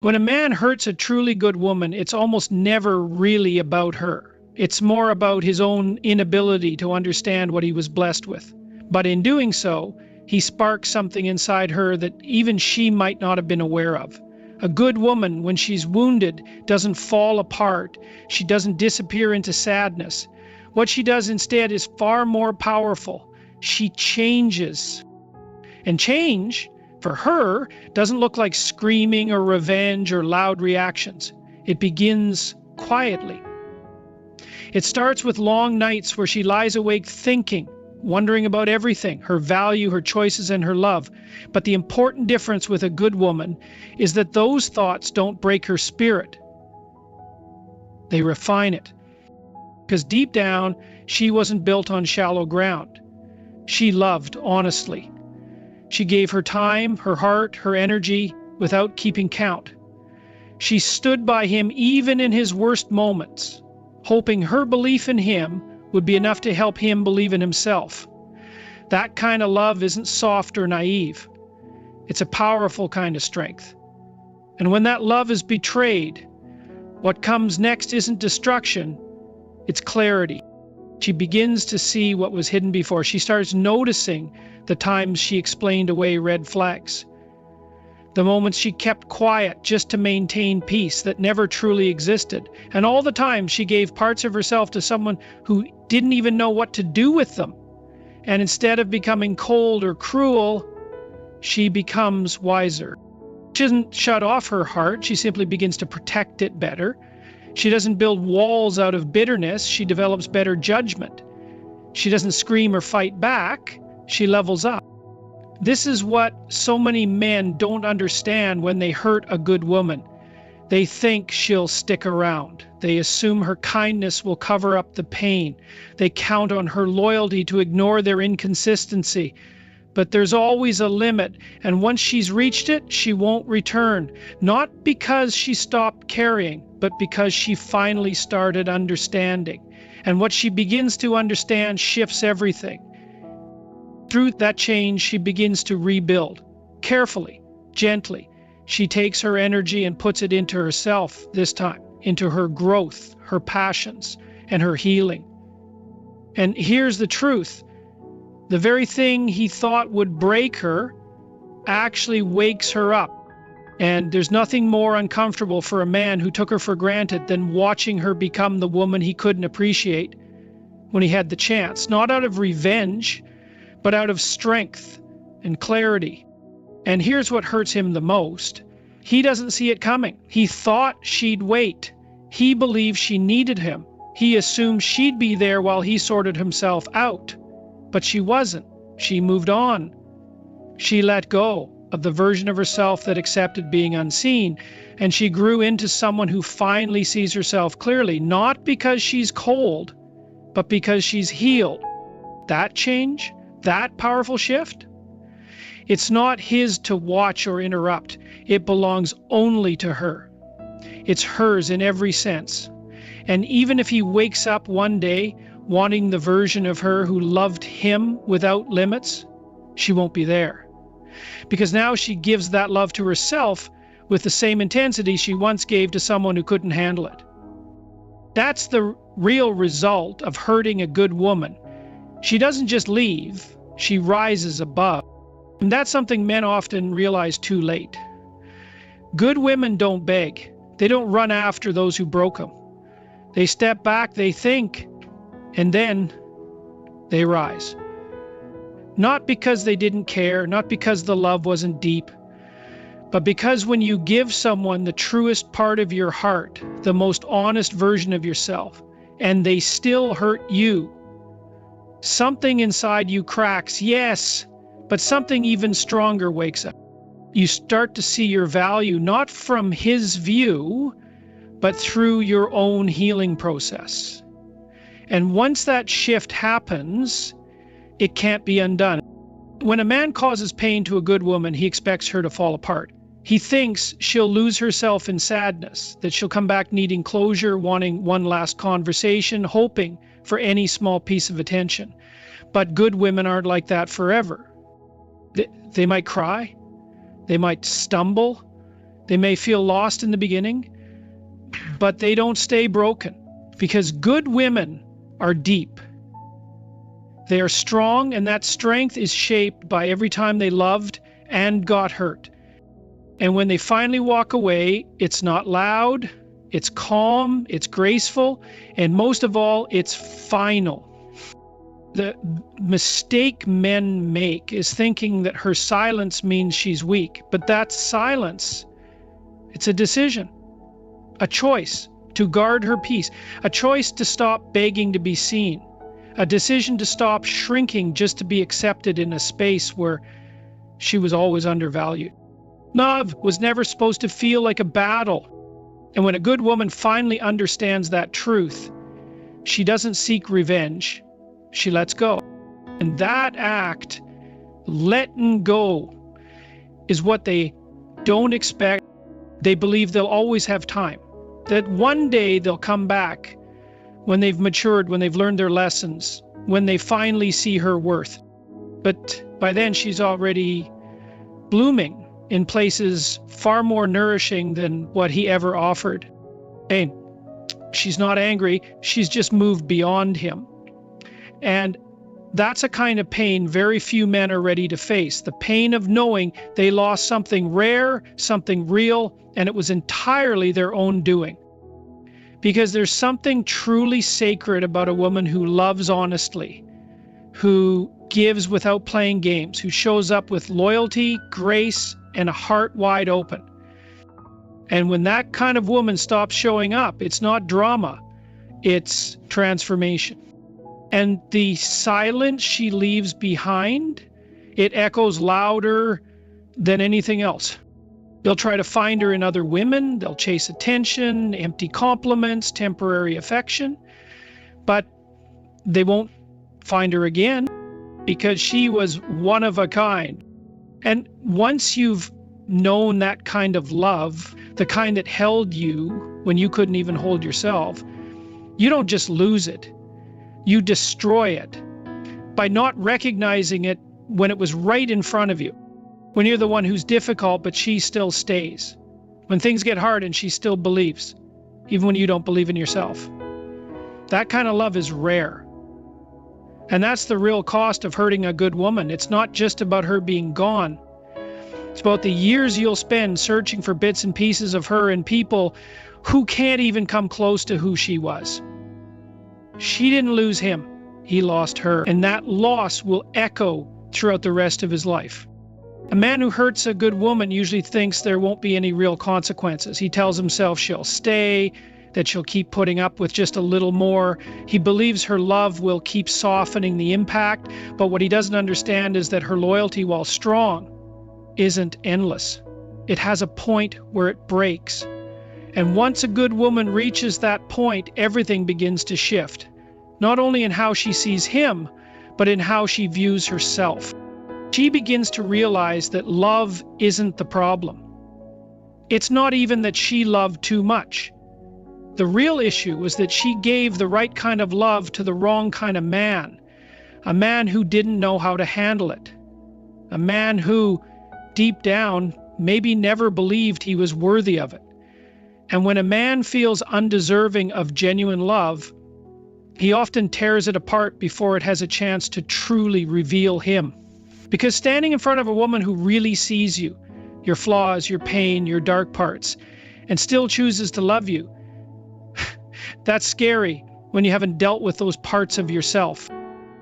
When a man hurts a truly good woman, it's almost never really about her. It's more about his own inability to understand what he was blessed with. But in doing so, he sparks something inside her that even she might not have been aware of. A good woman, when she's wounded, doesn't fall apart. She doesn't disappear into sadness. What she does instead is far more powerful. She changes. And change, for her, doesn't look like screaming or revenge or loud reactions. It begins quietly. It starts with long nights where she lies awake thinking, wondering about everything, her value, her choices, and her love. But the important difference with a good woman is that those thoughts don't break her spirit. They refine it. Because deep down, she wasn't built on shallow ground. She loved honestly. She gave her time, her heart, her energy without keeping count. She stood by him even in his worst moments, hoping her belief in him would be enough to help him believe in himself. That kind of love isn't soft or naive. It's a powerful kind of strength. And when that love is betrayed, what comes next isn't destruction, it's clarity. She begins to see what was hidden before. She starts noticing the times she explained away red flags, the moments she kept quiet just to maintain peace that never truly existed, and all the times she gave parts of herself to someone who didn't even know what to do with them. And instead of becoming cold or cruel, she becomes wiser. She doesn't shut off her heart, she simply begins to protect it better. She doesn't build walls out of bitterness, she develops better judgment. She doesn't scream or fight back, she levels up. This is what so many men don't understand when they hurt a good woman. They think she'll stick around. They assume her kindness will cover up the pain. They count on her loyalty to ignore their inconsistency. But there's always a limit, and once she's reached it, she won't return. Not because she stopped caring, but because she finally started understanding. And what she begins to understand shifts everything. Through that change, she begins to rebuild. Carefully, gently. She takes her energy and puts it into herself this time, into her growth, her passions, and her healing. And here's the truth. The very thing he thought would break her actually wakes her up. And there's nothing more uncomfortable for a man who took her for granted than watching her become the woman he couldn't appreciate when he had the chance. Not out of revenge, but out of strength and clarity. And here's what hurts him the most. He doesn't see it coming. He thought she'd wait. He believed she needed him. He assumed she'd be there while he sorted himself out. But she wasn't. She moved on. She let go of the version of herself that accepted being unseen, and she grew into someone who finally sees herself clearly, not because she's cold, but because she's healed. That change, that powerful shift, it's not his to watch or interrupt. It belongs only to her. It's hers in every sense. And even if he wakes up one day wanting the version of her who loved him without limits, she won't be there. Because now she gives that love to herself with the same intensity she once gave to someone who couldn't handle it. That's the real result of hurting a good woman. She doesn't just leave, she rises above. And that's something men often realize too late. Good women don't beg. They don't run after those who broke them. They step back, they think, and then they rise. Not because they didn't care, not because the love wasn't deep, but because when you give someone the truest part of your heart, the most honest version of yourself, and they still hurt you, something inside you cracks, yes, but something even stronger wakes up. You start to see your value not from his view, but through your own healing process. And once that shift happens, it can't be undone. When a man causes pain to a good woman, he expects her to fall apart. He thinks she'll lose herself in sadness, that she'll come back needing closure, wanting one last conversation, hoping for any small piece of attention. But good women aren't like that forever. They might cry, they might stumble, They may feel lost in the beginning, but they don't stay broken, because good women are deep. They are strong, and that strength is shaped by every time they loved and got hurt. And when they finally walk away, it's not loud, it's calm, it's graceful, and most of all, it's final. The mistake men make is thinking that her silence means she's weak, but that's silence. It's a decision, a choice to guard her peace, a choice to stop begging to be seen, a decision to stop shrinking just to be accepted in a space where she was always undervalued. Love was never supposed to feel like a battle. And when a good woman finally understands that truth, she doesn't seek revenge, she lets go. And that act, letting go, is what they don't expect. They believe they'll always have time, that one day they'll come back when they've matured, when they've learned their lessons, when they finally see her worth. But by then she's already blooming in places far more nourishing than what he ever offered. And she's not angry, she's just moved beyond him. And that's a kind of pain very few men are ready to face, the pain of knowing they lost something rare, something real, and it was entirely their own doing. Because there's something truly sacred about a woman who loves honestly, who gives without playing games, who shows up with loyalty, grace, and a heart wide open. And when that kind of woman stops showing up, it's not drama, it's transformation. And the silence she leaves behind, it echoes louder than anything else. They'll try to find her in other women, they'll chase attention, empty compliments, temporary affection, but they won't find her again because she was one of a kind. And once you've known that kind of love, the kind that held you when you couldn't even hold yourself, you don't just lose it, you destroy it by not recognizing it when it was right in front of you. When you're the one who's difficult, but she still stays. When things get hard and she still believes, even when you don't believe in yourself. That kind of love is rare. And that's the real cost of hurting a good woman. It's not just about her being gone. It's about the years you'll spend searching for bits and pieces of her in people who can't even come close to who she was. She didn't lose him, he lost her. And that loss will echo throughout the rest of his life. A man who hurts a good woman usually thinks there won't be any real consequences. He tells himself she'll stay, that she'll keep putting up with just a little more. He believes her love will keep softening the impact, but what he doesn't understand is that her loyalty, while strong, isn't endless. It has a point where it breaks. And once a good woman reaches that point, everything begins to shift, not only in how she sees him, but in how she views herself. She begins to realize that love isn't the problem. It's not even that she loved too much. The real issue was that she gave the right kind of love to the wrong kind of man, a man who didn't know how to handle it, a man who, deep down, maybe never believed he was worthy of it. And when a man feels undeserving of genuine love, he often tears it apart before it has a chance to truly reveal him. Because standing in front of a woman who really sees you, your flaws, your pain, your dark parts, and still chooses to love you, that's scary when you haven't dealt with those parts of yourself.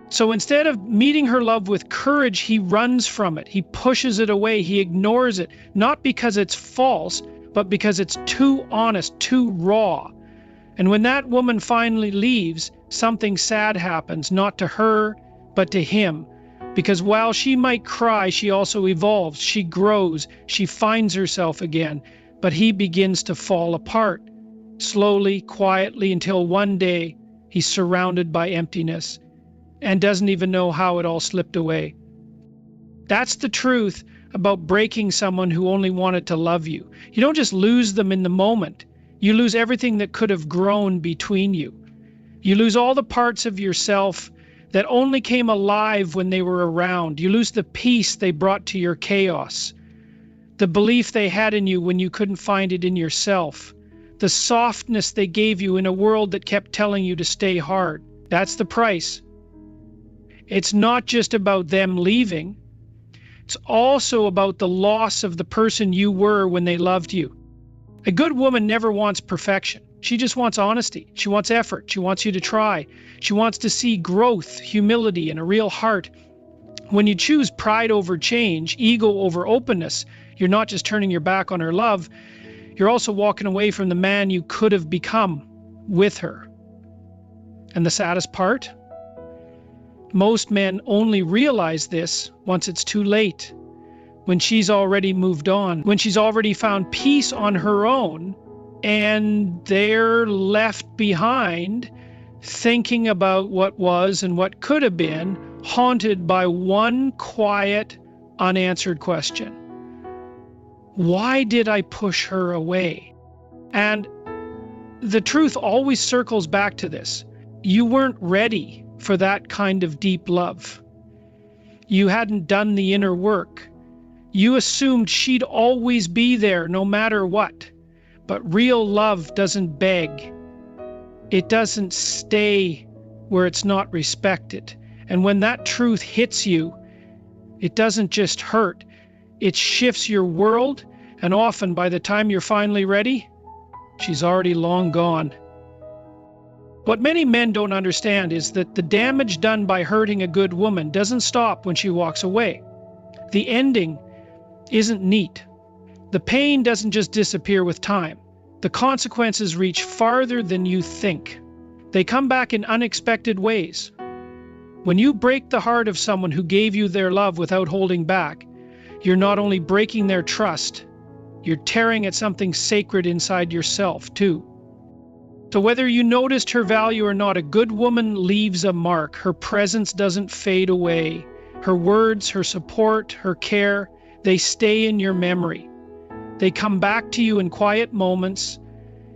So instead of meeting her love with courage, he runs from it. He pushes it away. He ignores it, not because it's false, but because it's too honest, too raw. And when that woman finally leaves, something sad happens, not to her, but to him. Because while she might cry, she also evolves, she grows, she finds herself again, but he begins to fall apart, slowly, quietly, until one day he's surrounded by emptiness and doesn't even know how it all slipped away. That's the truth about breaking someone who only wanted to love you. You don't just lose them in the moment. You lose everything that could have grown between you. You lose all the parts of yourself that only came alive when they were around. You lose the peace they brought to your chaos. the belief they had in you when you couldn't find it in yourself, the softness they gave you in a world that kept telling you to stay hard. That's the price. It's not just about them leaving. It's also about the loss of the person you were when they loved you. A good woman never wants perfection. She just wants honesty. She wants effort. She wants you to try. She wants to see growth, humility, and a real heart. When you choose pride over change, ego over openness, you're not just turning your back on her love, you're also walking away from the man you could have become with her. And the saddest part? Most men only realize this once it's too late, when she's already moved on, when she's already found peace on her own, and they're left behind thinking about what was and what could have been, haunted by one quiet, unanswered question. Why did I push her away? And the truth always circles back to this. You weren't ready for that kind of deep love. You hadn't done the inner work. You assumed she'd always be there no matter what. But real love doesn't beg. It doesn't stay where it's not respected. And when that truth hits you, it doesn't just hurt. It shifts your world, and often by the time you're finally ready, she's already long gone. What many men don't understand is that the damage done by hurting a good woman doesn't stop when she walks away. The ending isn't neat. The pain doesn't just disappear with time. The consequences reach farther than you think. They come back in unexpected ways. When you break the heart of someone who gave you their love without holding back, you're not only breaking their trust, you're tearing at something sacred inside yourself, too. So whether you noticed her value or not, a good woman leaves a mark. Her presence doesn't fade away. Her words, her support, her care, they stay in your memory. They come back to you in quiet moments,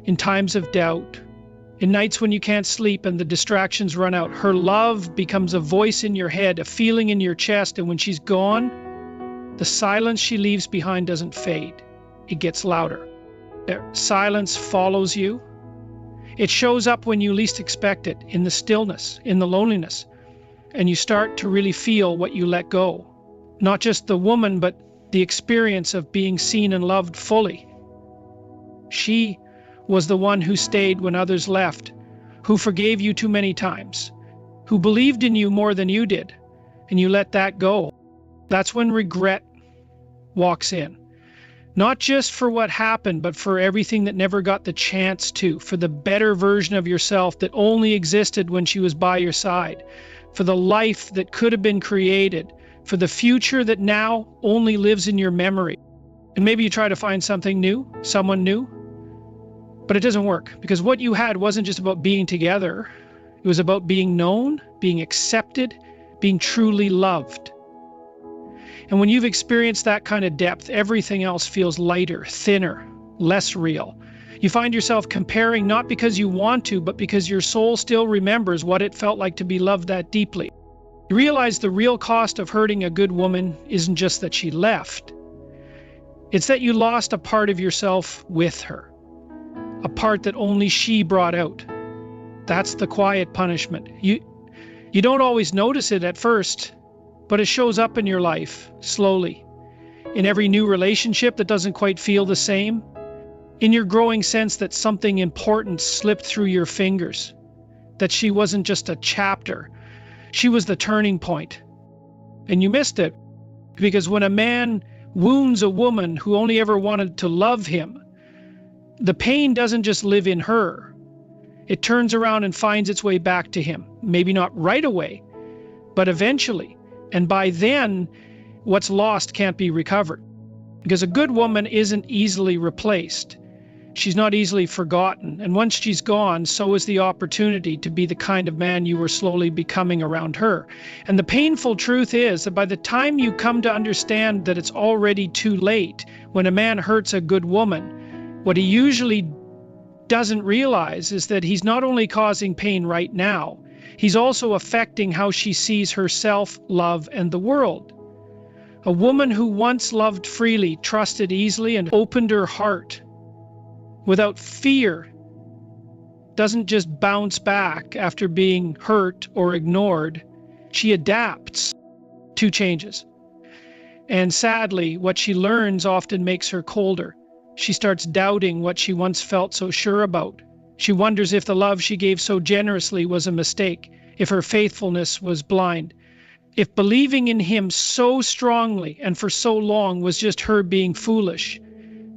in times of doubt, in nights when you can't sleep and the distractions run out. Her love becomes a voice in your head, a feeling in your chest, and when she's gone, the silence she leaves behind doesn't fade. It gets louder. Silence follows you. It shows up when you least expect it, in the stillness, in the loneliness, and you start to really feel what you let go. Not just the woman, but the experience of being seen and loved fully. She was the one who stayed when others left, who forgave you too many times, who believed in you more than you did, and you let that go. That's when regret walks in. Not just for what happened, but for everything that never got the chance to, for the better version of yourself that only existed when she was by your side, for the life that could have been created, for the future that now only lives in your memory. And maybe you try to find something new, someone new, but it doesn't work, because what you had wasn't just about being together. It was about being known, being accepted, being truly loved. And when you've experienced that kind of depth, everything else feels lighter, thinner, less real. You find yourself comparing not because you want to, but because your soul still remembers what it felt like to be loved that deeply. You realize the real cost of hurting a good woman isn't just that she left. It's that you lost a part of yourself with her, a part that only she brought out. That's the quiet punishment. You don't always notice it at first, but it shows up in your life, slowly. In every new relationship that doesn't quite feel the same. In your growing sense that something important slipped through your fingers. That she wasn't just a chapter. She was the turning point. And you missed it. Because when a man wounds a woman who only ever wanted to love him, the pain doesn't just live in her. It turns around and finds its way back to him. Maybe not right away, but eventually. And by then, what's lost can't be recovered. Because a good woman isn't easily replaced. She's not easily forgotten. And once she's gone, so is the opportunity to be the kind of man you were slowly becoming around her. And the painful truth is that by the time you come to understand that it's already too late, when a man hurts a good woman, what he usually doesn't realize is that he's not only causing pain right now, he's also affecting how she sees herself, love, and the world. A woman who once loved freely, trusted easily, and opened her heart without fear doesn't just bounce back after being hurt or ignored. She adapts to changes. And sadly, what she learns often makes her colder. She starts doubting what she once felt so sure about. She wonders if the love she gave so generously was a mistake, if her faithfulness was blind, if believing in him so strongly and for so long was just her being foolish.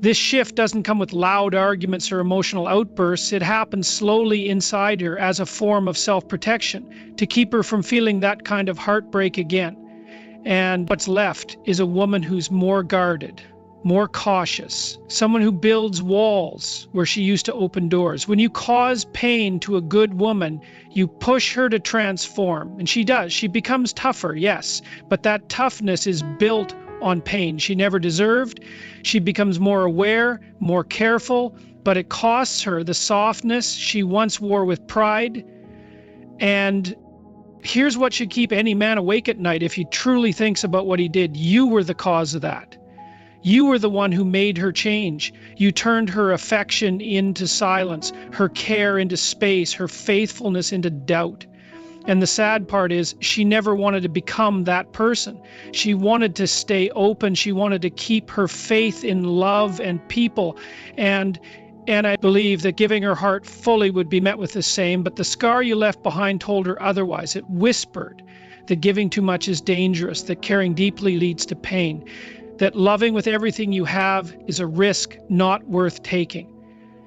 This shift doesn't come with loud arguments or emotional outbursts. It happens slowly inside her as a form of self-protection to keep her from feeling that kind of heartbreak again. And what's left is a woman who's more guarded, more cautious, someone who builds walls where she used to open doors. When you cause pain to a good woman, you push her to transform, and she does. She becomes tougher, yes, but that toughness is built on pain she never deserved. She becomes more aware, more careful, but it costs her the softness she once wore with pride. And here's what should keep any man awake at night if he truly thinks about what he did. You were the cause of that. You were the one who made her change. You turned her affection into silence, her care into space, her faithfulness into doubt. And the sad part is she never wanted to become that person. She wanted to stay open. She wanted to keep her faith in love and people. And I believe that giving her heart fully would be met with the same, but the scar you left behind told her otherwise. It whispered that giving too much is dangerous, that caring deeply leads to pain, that loving with everything you have is a risk not worth taking.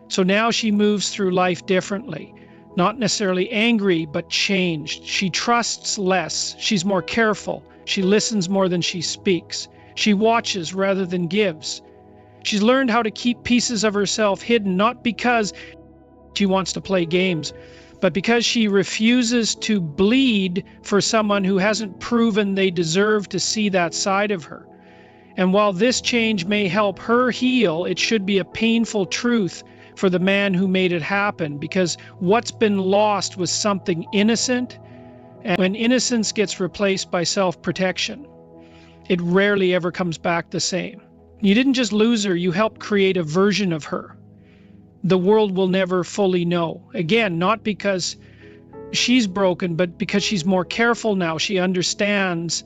So now she moves through life differently. Not necessarily angry, but changed. She trusts less. She's more careful. She listens more than she speaks. She watches rather than gives. She's learned how to keep pieces of herself hidden, not because she wants to play games, but because she refuses to bleed for someone who hasn't proven they deserve to see that side of her. And while this change may help her heal, it should be a painful truth for the man who made it happen, because what's been lost was something innocent, and when innocence gets replaced by self-protection, it rarely ever comes back the same. You didn't just lose her, you helped create a version of her the world will never fully know. Again, not because she's broken, but because she's more careful now. She understands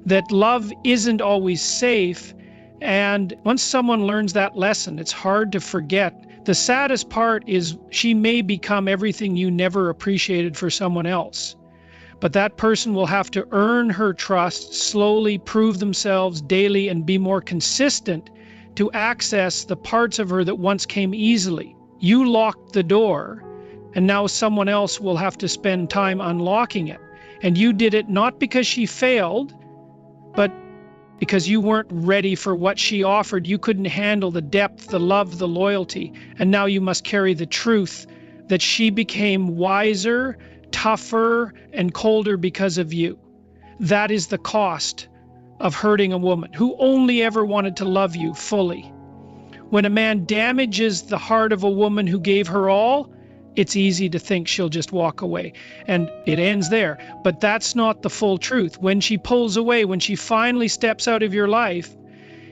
that love isn't always safe, and once someone learns that lesson, it's hard to forget. The saddest part is she may become everything you never appreciated for someone else. But that person will have to earn her trust, slowly prove themselves daily, and be more consistent to access the parts of her that once came easily. You locked the door, and now someone else will have to spend time unlocking it. And you did it not because she failed, but because you weren't ready for what she offered. You couldn't handle the depth, the love, the loyalty. And now you must carry the truth that she became wiser, tougher, and colder because of you. That is the cost of hurting a woman who only ever wanted to love you fully. When a man damages the heart of a woman who gave her all, it's easy to think she'll just walk away, and it ends there. But that's not the full truth. When she pulls away, when she finally steps out of your life,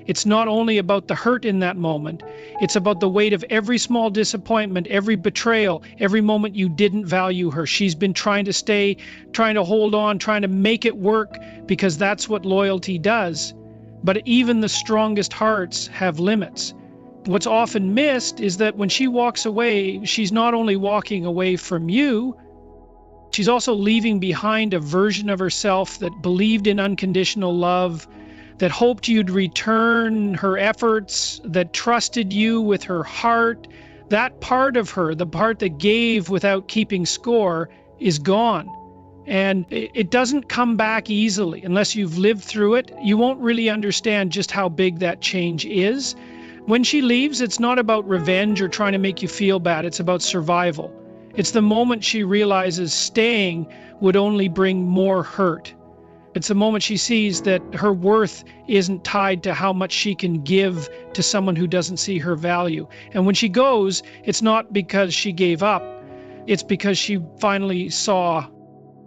it's not only about the hurt in that moment, it's about the weight of every small disappointment, every betrayal, every moment you didn't value her. She's been trying to stay, trying to hold on, trying to make it work, because that's what loyalty does. But even the strongest hearts have limits. What's often missed is that when she walks away, she's not only walking away from you, she's also leaving behind a version of herself that believed in unconditional love, that hoped you'd return her efforts, that trusted you with her heart. That part of her, the part that gave without keeping score, is gone. And it doesn't come back easily. Unless you've lived through it, you won't really understand just how big that change is. When she leaves, it's not about revenge or trying to make you feel bad. It's about survival. It's the moment she realizes staying would only bring more hurt. It's the moment she sees that her worth isn't tied to how much she can give to someone who doesn't see her value. And when she goes, it's not because she gave up. It's because she finally saw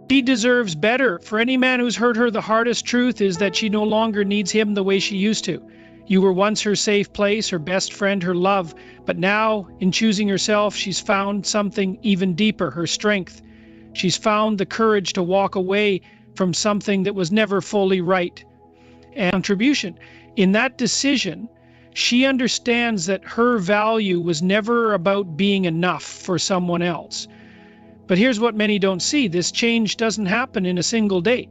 She deserves better. For any man who's hurt her, the hardest truth is that she no longer needs him the way she used to. You were once her safe place, her best friend, her love. But now, in choosing herself, she's found something even deeper, her strength. She's found the courage to walk away from something that was never fully right. And contribution. In that decision, she understands that her value was never about being enough for someone else. But here's what many don't see. This change doesn't happen in a single day.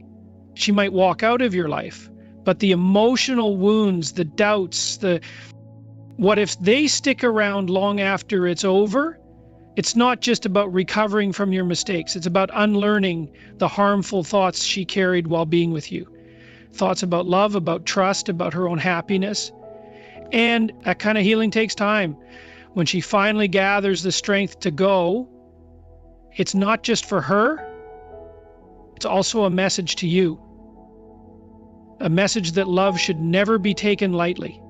She might walk out of your life, but the emotional wounds, the doubts, what if they stick around long after it's over? It's not just about recovering from your mistakes. It's about unlearning the harmful thoughts she carried while being with you. Thoughts about love, about trust, about her own happiness. And that kind of healing takes time. When she finally gathers the strength to go, it's not just for her, it's also a message to you. A message that love should never be taken lightly.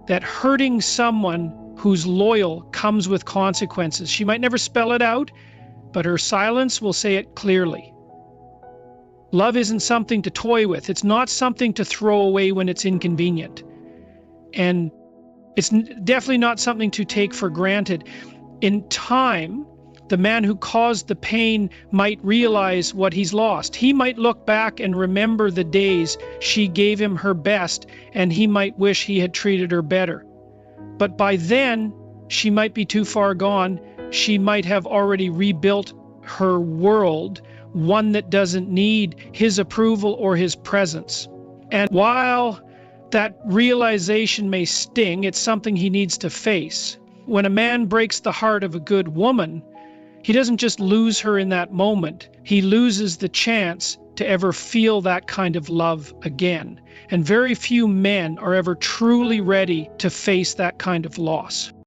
That hurting someone who's loyal comes with consequences. She might never spell it out, but her silence will say it clearly. Love isn't something to toy with. It's not something to throw away when it's inconvenient. And it's definitely not something to take for granted. In time, the man who caused the pain might realize what he's lost. He might look back and remember the days she gave him her best, and he might wish he had treated her better. But by then, she might be too far gone. She might have already rebuilt her world, one that doesn't need his approval or his presence. And while that realization may sting, it's something he needs to face. When a man breaks the heart of a good woman, he doesn't just lose her in that moment. He loses the chance to ever feel that kind of love again. And very few men are ever truly ready to face that kind of loss.